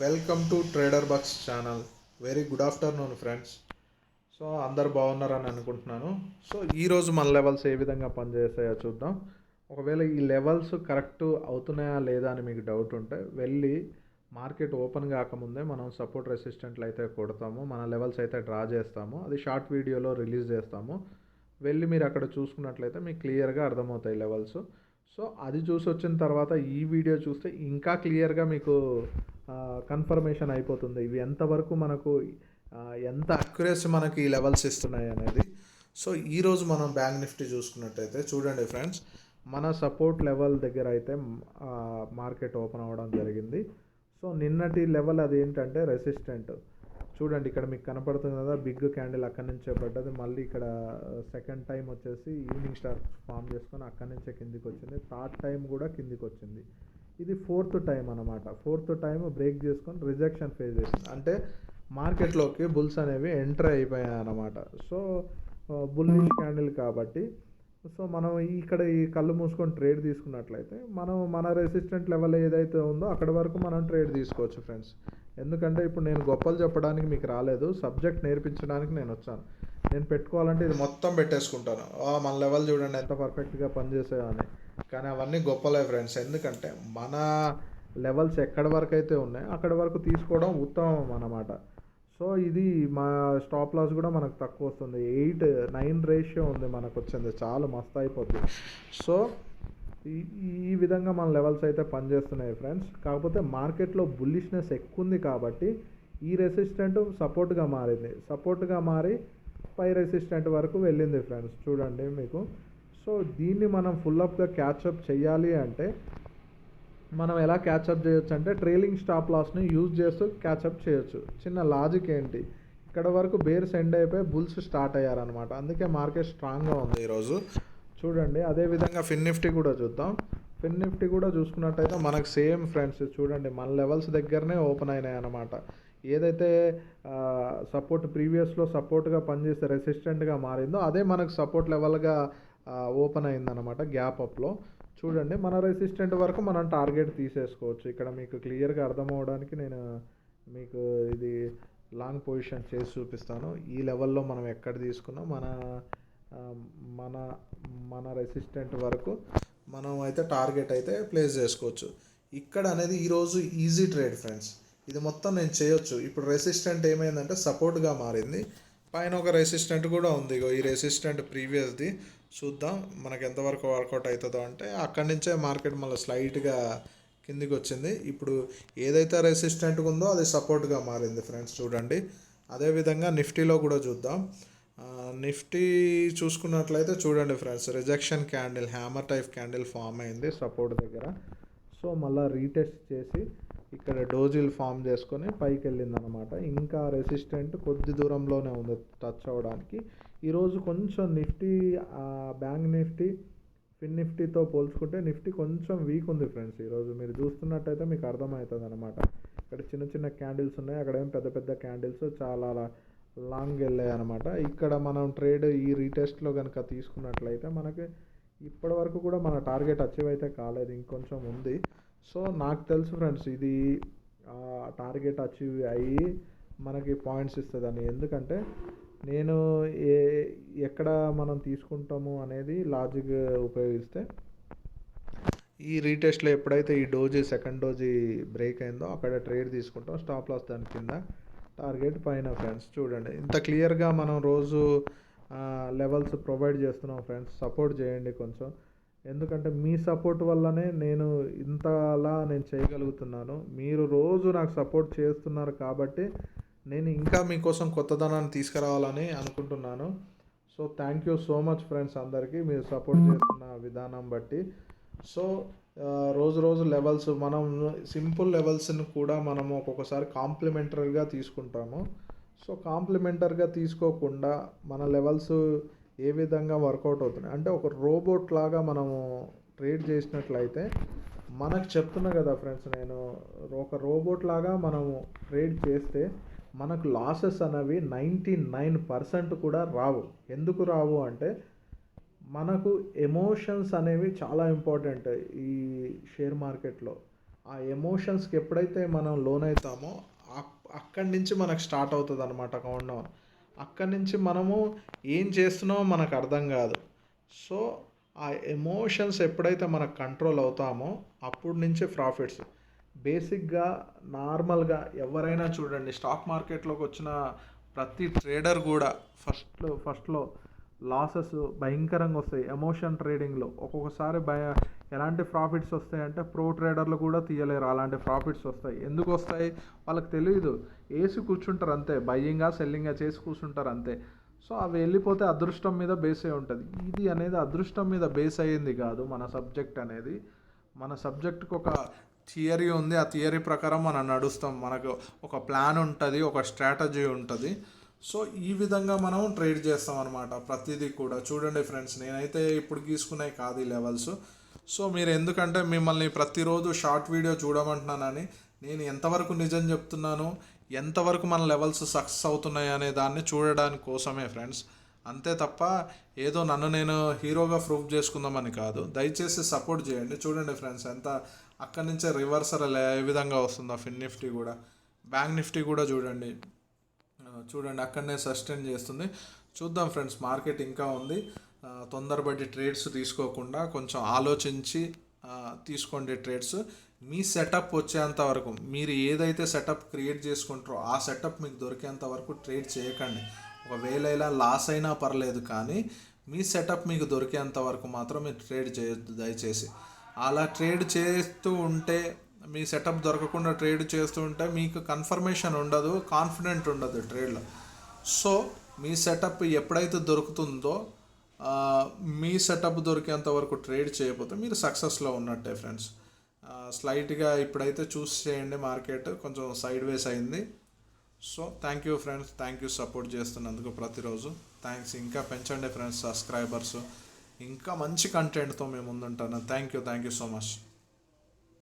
Welcome to Trader Bucks channel. Very good afternoon friends. So అందరు బాగున్నారని అనుకుంటున్నాను. So ఈరోజు మన లెవెల్స్ ఏ విధంగా పనిచేస్తాయో చూద్దాం. ఒకవేళ ఈ లెవెల్స్ కరెక్ట్ అవుతున్నాయా లేదా అని మీకు డౌట్ ఉంటే వెళ్ళి మార్కెట్ ఓపెన్ కాకముందే మనం సపోర్ట్ రెసిస్టెంట్లు అయితే కొడతాము, మన లెవెల్స్ అయితే డ్రా చేస్తాము. అది షార్ట్ వీడియోలో రిలీజ్ చేస్తాము. వెళ్ళి మీరు అక్కడ చూసుకున్నట్లయితే మీకు క్లియర్గా అర్థమవుతాయి లెవెల్స్. సో అది చూసి వచ్చిన తర్వాత ఈ వీడియో చూస్తే ఇంకా క్లియర్గా మీకు కన్ఫర్మేషన్ అయిపోతుంది ఇవి ఎంతవరకు మనకు ఎంత అక్యురసీ మనకి ఈ లెవెల్స్ ఇస్తున్నాయి అనేది. సో ఈరోజు మనం బ్యాంక్ నిఫ్టీ చూసుకున్నట్టయితే చూడండి ఫ్రెండ్స్, మన సపోర్ట్ లెవెల్ దగ్గర అయితే మార్కెట్ ఓపెన్ అవ్వడం జరిగింది. సో నిన్నటి లెవెల్ అది ఏంటంటే రెసిస్టెంట్. చూడండి ఇక్కడ మీకు కనపడుతుంది కదా, బిగ్ క్యాండిల్ అక్కడి నుంచే పడ్డది. మళ్ళీ ఇక్కడ సెకండ్ టైం వచ్చేసి ఈవినింగ్ స్టార్ ఫామ్ చేసుకొని అక్కడి నుంచే కిందికి వచ్చింది. థర్డ్ టైం కూడా కిందికి వచ్చింది. ఇది ఫోర్త్ టైం అనమాట. ఫోర్త్ టైం బ్రేక్ చేసుకొని రిజెక్షన్ ఫేజ్ చేసింది. అంటే మార్కెట్లోకి బుల్స్ అనేవి ఎంటర్ అయిపోయాయి అన్నమాట. సో బుల్లిష్ క్యాండిల్ కాబట్టి సో మనం ఇక్కడ ఈ కళ్ళు మూసుకొని ట్రేడ్ తీసుకున్నట్లయితే మనం మన రెసిస్టెంట్ లెవెల్ ఏదైతే ఉందో అక్కడ వరకు మనం ట్రేడ్ తీసుకోవచ్చు ఫ్రెండ్స్. ఎందుకంటే ఇప్పుడు నేను గొప్పలు చెప్పడానికి మీకు రాలేదు, సబ్జెక్ట్ నేర్పించడానికి నేను వచ్చాను. నేను పెట్టుకోవాలంటే ఇది మొత్తం పెట్టేసుకుంటాను, మన లెవెల్ చూడండి ఎంత పర్ఫెక్ట్గా పనిచేసాయని. కానీ అవన్నీ గొప్పలే ఫ్రెండ్స్, ఎందుకంటే మన లెవెల్స్ ఎక్కడి వరకు అయితే ఉన్నాయో అక్కడి వరకు తీసుకోవడం ఉత్తమం అన్నమాట. సో ఇది మా స్టాప్ లాస్ కూడా మనకు తక్కువ వస్తుంది. 8-9 రేషియో ఉంది మనకు వచ్చింది, చాలా మస్తు అయిపోద్ది. సో ఈ విధంగా మన లెవెల్స్ అయితే పనిచేస్తున్నాయి ఫ్రెండ్స్. కాకపోతే మార్కెట్లో బుల్లిష్నెస్ ఎక్కువ ఉంది కాబట్టి ఈ రెసిస్టెంట్ సపోర్ట్గా మారింది, సపోర్ట్గా మారి పై రెసిస్టెంట్ వరకు వెళ్ళింది ఫ్రెండ్స్. చూడండి మీకు. సో దీన్ని మనం ఫుల్అప్గా క్యాచప్ చేయాలి అంటే మనం ఎలా క్యాచప్ చేయొచ్చు అంటే ట్రైలింగ్ స్టాప్ లాస్ని యూజ్ చేస్తూ క్యాచప్ చేయొచ్చు. చిన్న లాజిక్ ఏంటి, ఇక్కడ వరకు బేర్స్ ఎండ్ అయిపోయి బుల్స్ స్టార్ట్ అయ్యారనమాట. అందుకే మార్కెట్ స్ట్రాంగ్గా ఉంది ఈరోజు. చూడండి అదేవిధంగా ఫిన్ నిఫ్టీ కూడా చూద్దాం. ఫిన్ నిఫ్టీ కూడా చూసుకున్నట్టయితే మనకు సేమ్ ఫ్రెండ్స్. చూడండి మన లెవెల్స్ దగ్గరనే ఓపెన్ అయినాయి అన్నమాట. ఏదైతే సపోర్ట్ ప్రీవియస్లో సపోర్ట్గా పనిచేస్తే రెసిస్టెంట్గా మారిందో అదే మనకు సపోర్ట్ లెవెల్గా ఓపెన్ అయిందనమాట గ్యాప్ అప్లో. చూడండి మన రెసిస్టెంట్ వరకు మనం టార్గెట్ తీసేసుకోవచ్చు. ఇక్కడ మీకు క్లియర్గా అర్థం అవ్వడానికి నేను మీకు ఇది లాంగ్ పొజిషన్ చేసి చూపిస్తాను. ఈ లెవెల్లో మనం ఎక్కడ తీసుకున్నాం మన మన రెసిస్టెంట్ వరకు మనం అయితే టార్గెట్ అయితే ప్లేస్ చేసుకోవచ్చు. ఇక్కడ అనేది ఈరోజు ఈజీ ట్రేడ్ ఫ్రెండ్స్. ఇది మొత్తం నేను చేయొచ్చు. ఇప్పుడు రెసిస్టెంట్ ఏమైందంటే సపోర్ట్గా మారింది, పైన ఒక రెసిస్టెంట్ కూడా ఉంది. ఈ రెసిస్టెంట్ ప్రీవియస్ది చూద్దాం మనకు ఎంతవరకు వర్కౌట్ అవుతుందో. అంటే అక్కడి నుంచే మార్కెట్ మళ్ళీ స్లైట్గా కిందికి వచ్చింది. ఇప్పుడు ఏదైతే రెసిస్టెంట్గా ఉందో అది సపోర్ట్గా మారింది ఫ్రెండ్స్. చూడండి అదేవిధంగా నిఫ్టీలో కూడా చూద్దాం. నిఫ్టీ చూసుకున్నట్లయితే చూడండి friends, rejection candle, hammer type candle form అయింది సపోర్ట్ దగ్గర. సో మళ్ళీ రీటెస్ట్ చేసి ఇక్కడ డోజిల్ ఫామ్ చేసుకొని పైకి వెళ్ళింది అనమాట. ఇంకా రెసిస్టెంట్ కొద్ది దూరంలోనే ఉంది టచ్ అవ్వడానికి. ఈరోజు కొంచెం నిఫ్టీ బ్యాంక్ నిఫ్టీ ఫిన్ నిఫ్టీతో పోల్చుకుంటే నిఫ్టీ కొంచెం వీక్ ఉంది ఫ్రెండ్స్. ఈరోజు మీరు చూస్తున్నట్టయితే మీకు అర్థమవుతుంది అనమాట. ఇక్కడ చిన్న చిన్న క్యాండిల్స్ ఉన్నాయి, అక్కడ ఏం పెద్ద పెద్ద క్యాండిల్స్ చాలా లాంగ్ వెళ్ళాయి అనమాట. ఇక్కడ మనం ట్రేడ్ ఈ రీటెస్ట్లో కనుక తీసుకున్నట్లయితే మనకి ఇప్పటి వరకు కూడా మన టార్గెట్ అచీవ్ అయితే కాలేదు, ఇంకొంచెం ఉంది. సో నాకు తెలుసు ఫ్రెండ్స్ ఇది టార్గెట్ అచీవ్ అయ్యి మనకి పాయింట్స్ ఇస్తుందని. ఎందుకంటే నేను ఎక్కడ మనం తీసుకుంటాము అనేది లాజిక్ ఉపయోగిస్తే ఈ రీటెస్ట్లో ఎప్పుడైతే ఈ డోజీ సెకండ్ డోజీ బ్రేక్ అయిందో అక్కడ ట్రేడ్ తీసుకుంటాం, స్టాప్ లాస్ దాని కింద, టార్గెట్ పైన ఫ్రెండ్స్. చూడండి ఇంత క్లియర్గా మనం రోజు లెవెల్స్ ప్రొవైడ్ చేస్తున్నాం ఫ్రెండ్స్. సపోర్ట్ చేయండి కొంచెం, ఎందుకంటే మీ సపోర్ట్ వల్లనే నేను ఇంతలా నేను చేయగలుగుతున్నాను. మీరు రోజు నాకు సపోర్ట్ చేస్తున్నారు కాబట్టి నేను ఇంకా మీకోసం కొత్తదనాన్ని తీసుకురావాలని అనుకుంటున్నాను. So thank you so much friends అందరికీ మీరు సపోర్ట్ చేస్తున్న విధానం బట్టి. సో రోజు లెవెల్స్ మనం సింపుల్ లెవెల్స్ని కూడా మనము ఒక్కొక్కసారి కాంప్లిమెంటరీగా తీసుకుంటాము. సో కాంప్లిమెంటరీగా తీసుకోకుండా మన లెవెల్స్ ఏ విధంగా వర్కౌట్ అవుతున్నాయి అంటే ఒక రోబోట్ లాగా మనము ట్రేడ్ చేసినట్లయితే మనకు చెప్తున్నా కదా ఫ్రెండ్స్, నేను ఒక రోబోట్ లాగా మనము ట్రేడ్ చేస్తే మనకు లాసెస్ అనేవి 99% కూడా రావు. ఎందుకు రావు అంటే మనకు ఎమోషన్స్ అనేవి చాలా ఇంపార్టెంట్ ఈ షేర్ మార్కెట్లో. ఆ ఎమోషన్స్కి ఎప్పుడైతే మనం లోనవుతామో అక్కడి నుంచి మనకు స్టార్ట్ అవుతుంది అనమాట కౌంట్ డౌన్. అక్కడి నుంచి మనము ఏం చేస్తున్నామో మనకు అర్థం కాదు. సో ఆ ఎమోషన్స్ ఎప్పుడైతే మనకు కంట్రోల్ అవుతామో అప్పుడు నుంచే ప్రాఫిట్స్. బేసిక్గా నార్మల్గా ఎవరైనా చూడండి, స్టాక్ మార్కెట్లోకి వచ్చిన ప్రతి ట్రేడర్ కూడా ఫస్ట్లో లాసెస్ భయంకరంగా వస్తాయి. ఎమోషన్ ట్రేడింగ్లో ఒక్కొక్కసారి ఎలాంటి ప్రాఫిట్స్ వస్తాయంటే ప్రో ట్రేడర్లు కూడా తీయలేరు అలాంటి ప్రాఫిట్స్ వస్తాయి. ఎందుకు వస్తాయి వాళ్ళకి తెలియదు. వేసి కూర్చుంటారు అంతే, బయ్యింగా సెల్లింగా చేసి కూర్చుంటారు అంతే. సో అవి వెళ్ళిపోతే అదృష్టం మీద బేస్ అయి ఉంటుంది. ఇది అనేది అదృష్టం మీద బేస్ అయ్యింది కాదు మన సబ్జెక్ట్ అనేది. మన సబ్జెక్ట్కి ఒక థియరీ ఉంది. ఆ థియరీ ప్రకారం మనం నడుస్తాం. మనకు ఒక ప్లాన్ ఉంటుంది, ఒక స్ట్రాటజీ ఉంటుంది. సో ఈ విధంగా మనం ట్రేడ్ చేస్తాం అనమాట ప్రతిదీ కూడా. చూడండి ఫ్రెండ్స్, నేనైతే ఇప్పుడు గీసుకున్నాయి కాదు ఈ లెవెల్స్. సో మీరు ఎందుకంటే మిమ్మల్ని ప్రతిరోజు షార్ట్ వీడియో చూడమంటున్నానని, నేను ఎంతవరకు నిజం చెప్తున్నాను, ఎంతవరకు మన లెవెల్స్ సక్సెస్ అవుతున్నాయి అనే దాన్ని చూడడానికి కోసమే ఫ్రెండ్స్. అంతే తప్ప ఏదో నన్ను నేను హీరోగా ప్రూఫ్ చేసుకుందామని కాదు. దయచేసి సపోర్ట్ చేయండి. చూడండి ఫ్రెండ్స్, ఎంత అక్కడి నుంచే రివర్సల్ ఏ విధంగా వస్తుందో. ఫిన్ నిఫ్టీ కూడా, బ్యాంక్ నిఫ్టీ కూడా చూడండి అక్కడనే సస్టైన్ చేస్తుంది. చూద్దాం ఫ్రెండ్స్, మార్కెట్ ఇంకా ఉంది. తొందరపడి ట్రేడ్స్ తీసుకోకుండా కొంచెం ఆలోచించి తీసుకోండి ట్రేడ్స్. మీ సెటప్ వచ్చేంత వరకు, మీరు ఏదైతే సెటప్ క్రియేట్ చేసుకుంటారో ఆ సెటప్ మీకు దొరికేంత వరకు ట్రేడ్ చేయకండి. ఒకవేళ ఇలా లాస్ అయినా పర్లేదు, కానీ మీ సెటప్ మీకు దొరికేంత వరకు మాత్రం మీరు ట్రేడ్ చేయొద్దు దయచేసి. అలా ట్రేడ్ చేస్తూ ఉంటే, మీ సెటప్ దొరకకుండా ట్రేడ్ చేస్తూ ఉంటే మీకు కన్ఫర్మేషన్ ఉండదు, కాన్ఫిడెంట్ ఉండదు ట్రేడ్లో. సో మీ సెటప్ ఎప్పుడైతే దొరుకుతుందో, మీ సెటప్ దొరికేంత వరకు ట్రేడ్ చేయకపోతే మీరు సక్సెస్లో ఉన్నట్టే ఫ్రెండ్స్. స్లైట్గా ఇప్పుడైతే చూస్ చేయండి, మార్కెట్ కొంచెం సైడ్ వేస్ అయింది. So thank you friends, thank you support చేస్తున్నందుకు ప్రతిరోజు. థ్యాంక్స్. ఇంకా పెంచండి ఫ్రెండ్స్ సబ్స్క్రైబర్స్. ఇంకా మంచి కంటెంట్తో మేము ముందుంటాను. Thank you so much.